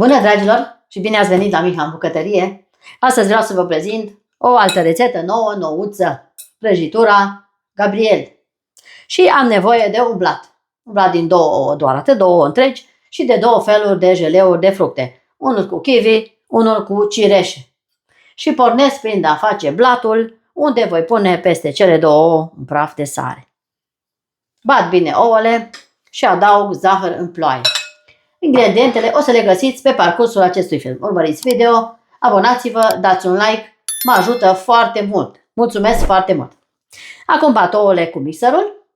Bună, dragilor, și bine ați venit la Miha în bucătărie. Astăzi vreau să vă prezint o altă rețetă nouă, nouță, prăjitura Gabriel. Și am nevoie de un blat. Un blat din două, doar atât, două întregi și de două feluri de jeleuri de fructe. Unul cu kiwi, unul cu cireșe. Și pornesc prin a face blatul, unde voi pune peste cele două un praf de sare. Bat bine ouăle și adaug zahăr în ploaie. Ingredientele o să le găsiți pe parcursul acestui film. Urmăriți video, abonați-vă, dați un like, mă ajută foarte mult. Mulțumesc foarte mult! Acum bat ouăle cu mixerul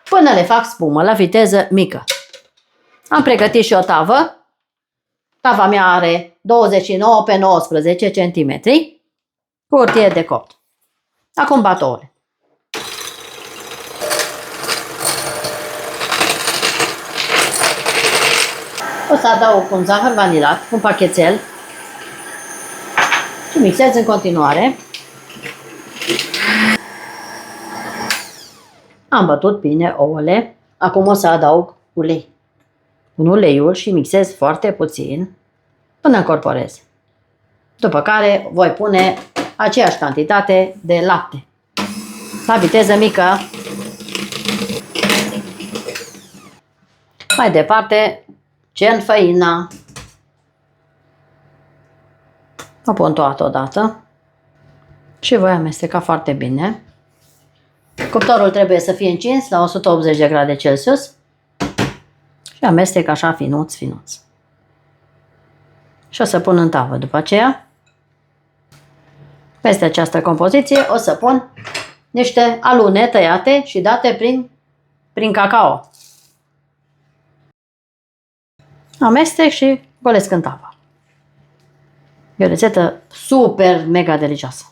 până le fac spumă la viteză mică. Am pregătit și o tavă. Tava mea are 29 pe 19 cm cu hârtie de copt. Acum bat ouăle. O să adaug un zahăr vanilat, un pachetel și mixez în continuare. Am bătut bine ouăle. Acum o să adaug ulei. Un uleiul și mixez foarte puțin până încorporez. După care voi pune aceeași cantitate de lapte la viteză mică. Mai departe cern făina. O pun toată odată și voi amesteca foarte bine. Cuptorul trebuie să fie încins la 180 de grade Celsius și amestec așa finuț. Și o să pun în tavă. După aceea, peste această compoziție o să pun niște alune tăiate și date prin cacao. Amestec și golesc în tavă. E o rețetă super mega delicioasă.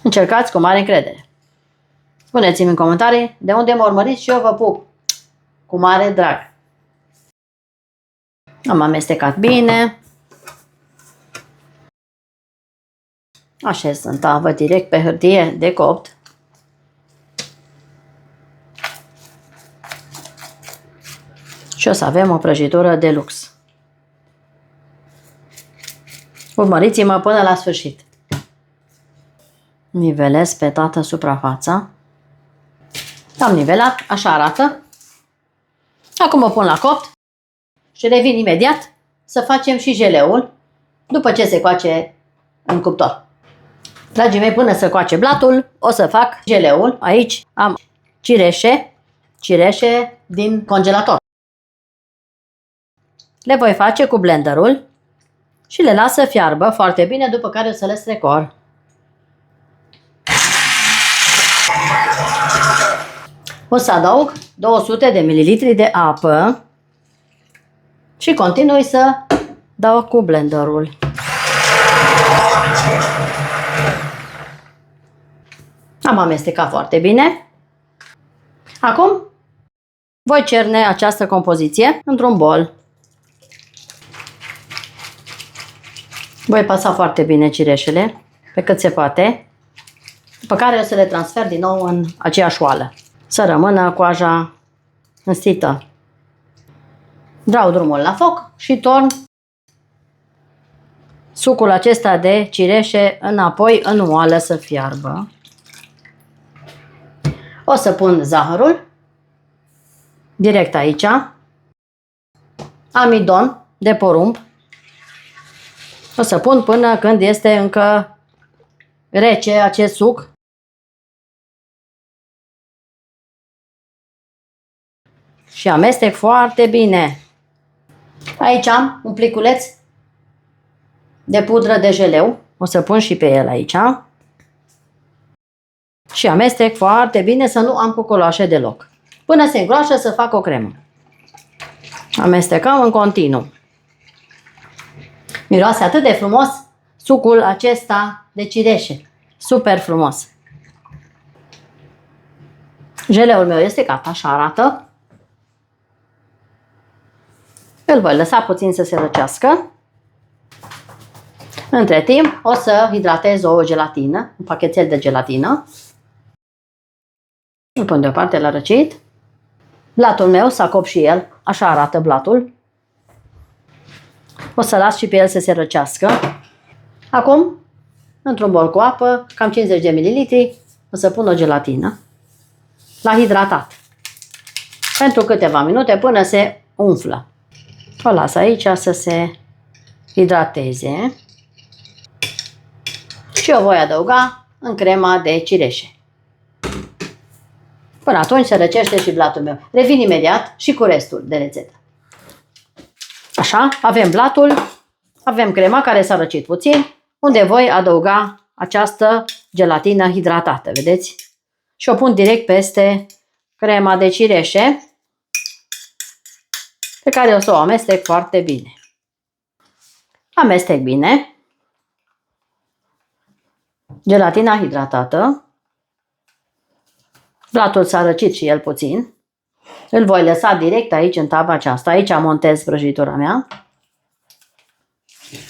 Încercați cu mare încredere. Spuneți-mi în comentarii de unde mă urmăriți și eu vă pup cu mare drag. Am amestecat bine. Așez în tavă direct pe hârtie de copt. Și o să avem o prăjitură de lux. Urmăriți-mă până la sfârșit. Nivelez pe toată suprafața. Am nivelat, așa arată. Acum o pun la copt și revin imediat să facem și jeleul după ce se coace în cuptor. Dragii mei, până să coace blatul, o să fac jeleul. Aici am cireșe din congelator. Le voi face cu blenderul și le las să fiarbă foarte bine, după care o să le strecor. O să adaug 200 de ml de apă și continui să dau cu blenderul. Am amestecat foarte bine. Acum voi cerne această compoziție într-un bol. Voi pasa foarte bine cireșele, pe cât se poate, după care o să le transfer din nou în aceeași oală, să rămână coaja înstită. Dau drumul la foc și torn sucul acesta de cireșe înapoi în oală să fiarbă. O să pun zahărul direct aici, amidon de porumb. O să pun până când este încă rece acest suc. Și amestec foarte bine. Aici am un pliculeț de pudră de jeleu. O să pun și pe el aici. Și amestec foarte bine să nu am cucoloașe deloc. Până se îngroașă să fac o cremă. Amestecăm în continuu. Miroase atât de frumos sucul acesta de cireșe. Super frumos. Jeleul meu este gata, așa arată. Îl voi lăsa puțin să se răcească. Între timp o să hidratez o gelatină, un pachetel de gelatină. Îl pun deoparte la răcit. Blatul meu s-a copt și el, așa arată blatul. O să las și pe el să se răcească. Acum, într-un bol cu apă, cam 50 de ml, o să pun o gelatină la hidratat. Pentru câteva minute până se umflă. O las aici să se hidrateze. Și o voi adăuga în crema de cireșe. Până atunci se răcește și blatul meu. Revin imediat și cu restul de rețetă. Așa, avem blatul, avem crema care s-a răcit puțin, unde voi adăuga această gelatină hidratată, vedeți? Și o pun direct peste crema de cireșe, pe care o să o amestec foarte bine. Amestec bine gelatina hidratată. Blatul s-a răcit și el puțin. Îl voi lăsa direct aici în tava aceasta. Aici montez prăjitura mea.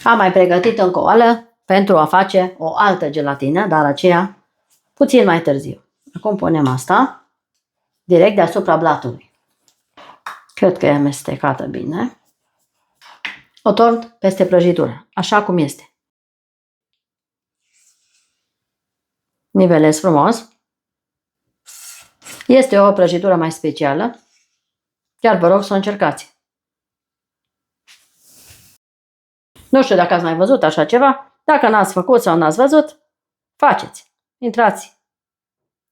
Am mai pregătit încă o oală pentru a face o altă gelatină, dar aceea puțin mai târziu. Acum punem asta direct deasupra blatului. Cred că e amestecată bine. O torn peste prăjitură, așa cum este. Nivelez frumos. Este o prăjitură mai specială. Chiar vă rog să o încercați. Nu știu dacă ați mai văzut așa ceva. Dacă n-ați făcut sau n-ați văzut, faceți. Intrați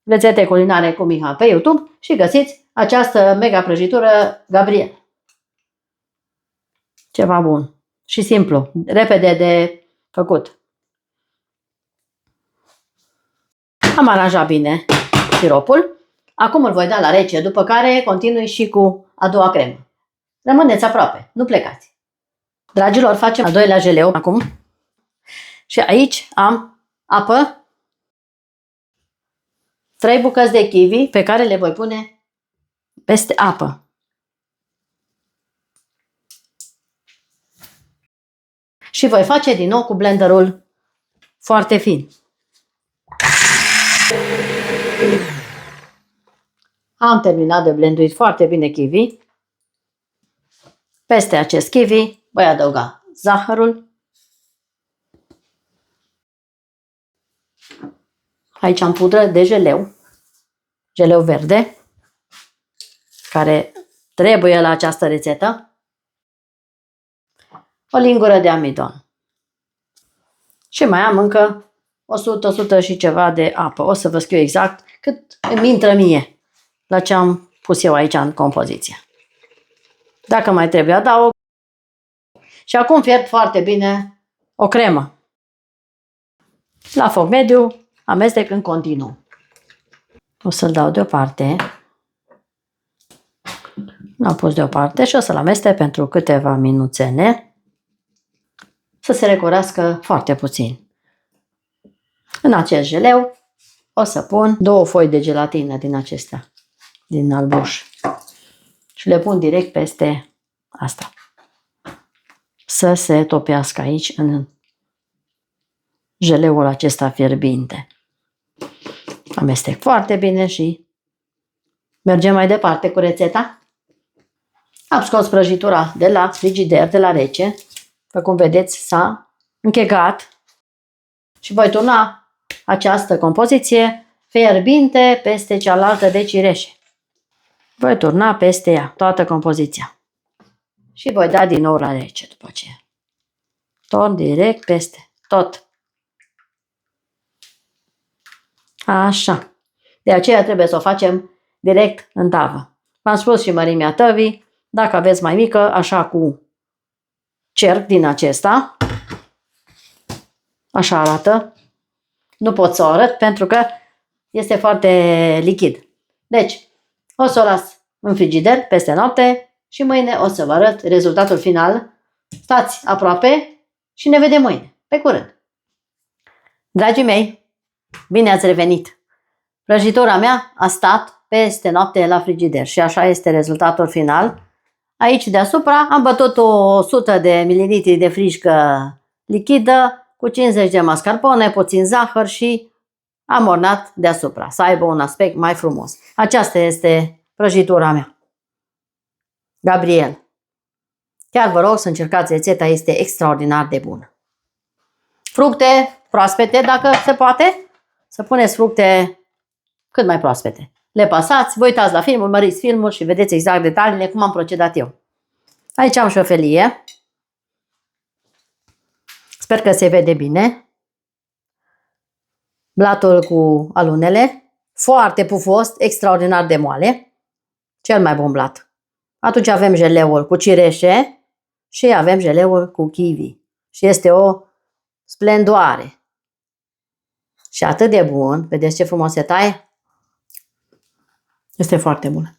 rețete culinare cu Miha pe YouTube și găsiți această mega prăjitură Gabriel. Ceva bun și simplu, repede de făcut. Am aranjat bine siropul. Acum îl voi da la rece, după care continui și cu a doua cremă. Rămâneți aproape, nu plecați. Dragilor, facem al doilea jeleu acum. Și aici am apă, 3 bucăți de kiwi pe care le voi pune peste apă. Și voi face din nou cu blenderul foarte fin. Am terminat de blenduit foarte bine kiwi. Peste acest kiwi voi adăuga zahărul. Aici am pudră de jeleu, jeleu verde, care trebuie la această rețetă. O lingură de amidon. Și mai am încă 100 și ceva de apă. O să vă scriu exact cât îmi intră mie la ce am pus eu aici în compoziție. Dacă mai trebuie, adaug. Și acum fierb foarte bine o cremă. La foc mediu, amestec în continuu. O să-l dau deoparte. L-am pus deoparte și o să-l amestec pentru câteva minuțele să se recorească foarte puțin. În acest jeleu o să pun 2 foi de gelatină din acestea, din albuș. Și le pun direct peste asta. Să se topească aici în jeleul acesta fierbinte. Amestec foarte bine și mergem mai departe cu rețeta. Am scos prăjitura de la frigider, de la rece. După cum vedeți, s-a închegat și voi turna această compoziție fierbinte peste cealaltă de cireșe. Voi turna peste ea toată compoziția și voi da din nou la rece după aceea. Torn direct peste tot. Așa. De aceea trebuie să o facem direct în tavă. V-am spus și mărimea tăvii. Dacă aveți mai mică, așa cu cerc din acesta. Așa arată. Nu pot să o arăt pentru că este foarte lichid. Deci, o să o las în frigider peste noapte și mâine o să vă arăt rezultatul final. Stați aproape și ne vedem mâine. Pe curând! Dragii mei, bine ați revenit! Prăjitura mea a stat peste noapte la frigider și așa este rezultatul final. Aici deasupra am bătut 100 de ml de frișcă lichidă cu 50 de mascarpone, puțin zahăr și am ornat deasupra, să aibă un aspect mai frumos. Aceasta este prăjitura mea. Gabriel. Chiar vă rog să încercați rețeta, este extraordinar de bună. Fructe proaspete, dacă se poate. Să puneți fructe cât mai proaspete. Le pasați, vă uitați la film, urmăriți filmul și vedeți exact detaliile cum am procedat eu. Aici am și o felie. Sper că se vede bine. Blatul cu alunele. Foarte pufos, extraordinar de moale. Cel mai bun blat. Atunci avem jeleul cu cireșe și avem jeleul cu kiwi. Și este o splendoare. Și atât de bun. Vedeți ce frumos se taie? Este foarte bun.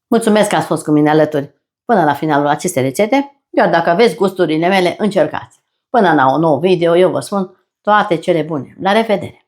Mulțumesc că ați fost cu mine alături până la finalul acestei rețete. Iar dacă aveți gusturile mele, încercați. Până la un nou video, eu vă spun toate cele bune. La revedere!